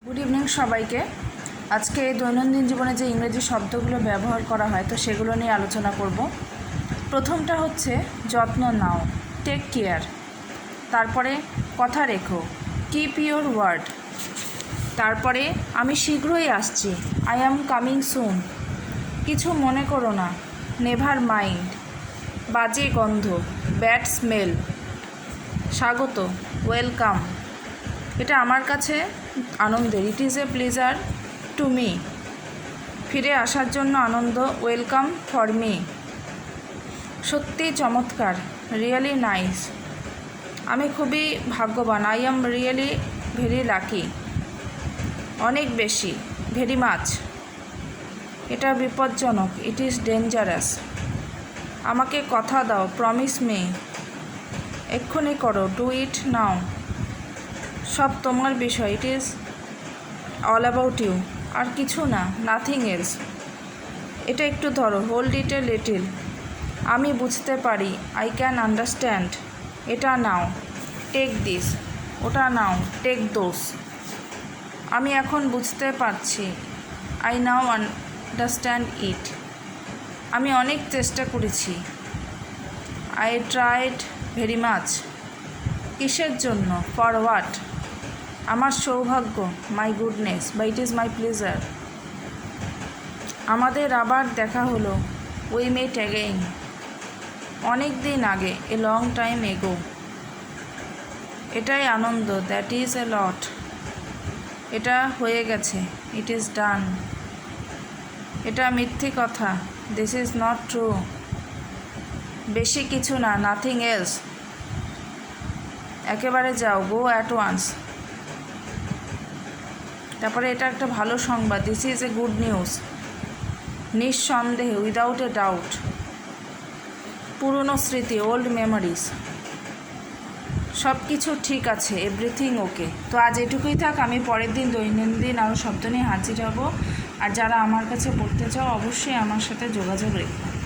Good evening সবাইকে। আজকে দৈনন্দিন জীবনে যে ইংরেজি শব্দগুলো ব্যবহার করা হয় তো সেগুলো নিয়ে আলোচনা করব। প্রথমটা হচ্ছে যত্ন নাও, টেক কেয়ার। তারপরে কথা রেখো, কিপ ইউর ওয়ার্ড। তারপরে আমি শীঘ্রই আসছি, আই অ্যাম কামিং সুন। কিছু মনে করো না, নেভার মাইন্ড। বাজে গন্ধ, ব্যাড স্মেল। স্বাগত, ওয়েলকাম। এটা আমার কাছে আনন্দের, it is a pleasure to me. ফিরে আসার জন্য আনন্দ, ওয়েলকাম ফর মি। সত্যিই চমৎকার, রিয়েলি নাইস। আমি খুবই ভাগ্যবান, I am really very lucky. অনেক বেশি, ভেরি মাচ। এটা বিপজ্জনক, ইট ইজ ডেঞ্জারাস। আমাকে কথা দাও, প্রমিস মি। এক্ষুনি করো, ডু ইট নাও। সব তোমার বিষয়, it is all about you. আর কিছু না, নাথিং এলস। এটা একটু ধরো, হোল্ড ইট এ লিটিল। আমি বুঝতে পারি, আই ক্যান আন্ডারস্ট্যান্ড। এটা নাও, টেক দিস। ওটা নাও, টেক দোস। আমি এখন বুঝতে পারছি, আই নাও আন্ডারস্ট্যান্ড ইট। আমি অনেক চেষ্টা করেছি, আই ট্রাইড ভেরি মাচ। কিসের জন্য, ফর হোয়াট? আমার সৌভাগ্য, মাই গুডনেস, বা ইট ইজ মাই প্লেজার। আমাদের আবার দেখা হলো, উই মেট অ্যাগেইন। অনেক দিন আগে, এ লং টাইম এগো। এটাই আনন্দ, দ্যাট ইজ এ লট। এটা হয়ে গেছে, ইট ইজ ডান। এটা মিথ্যে কথা, দিস ইজ নট ট্রু। বেশি কিছু না, নাথিং এলস। একেবারে যাও, গো অ্যাট ওয়ান্স। তারপরে এটা একটা ভালো সংবাদ, this is a good news. নিঃসন্দেহে, উইদাউট এ ডাউট। পুরনো স্মৃতি, ওল্ড মেমোরিজ। সব কিছু ঠিক আছে, এভরিথিং ওকে। তো আজ এটুকুই থাক, আমি পরের দিন দৈনন্দিন আরও শব্দ নিয়ে হাজির হব। আর যারা আমার কাছে পড়তে চাও অবশ্যই আমার সাথে যোগাযোগ রেখো।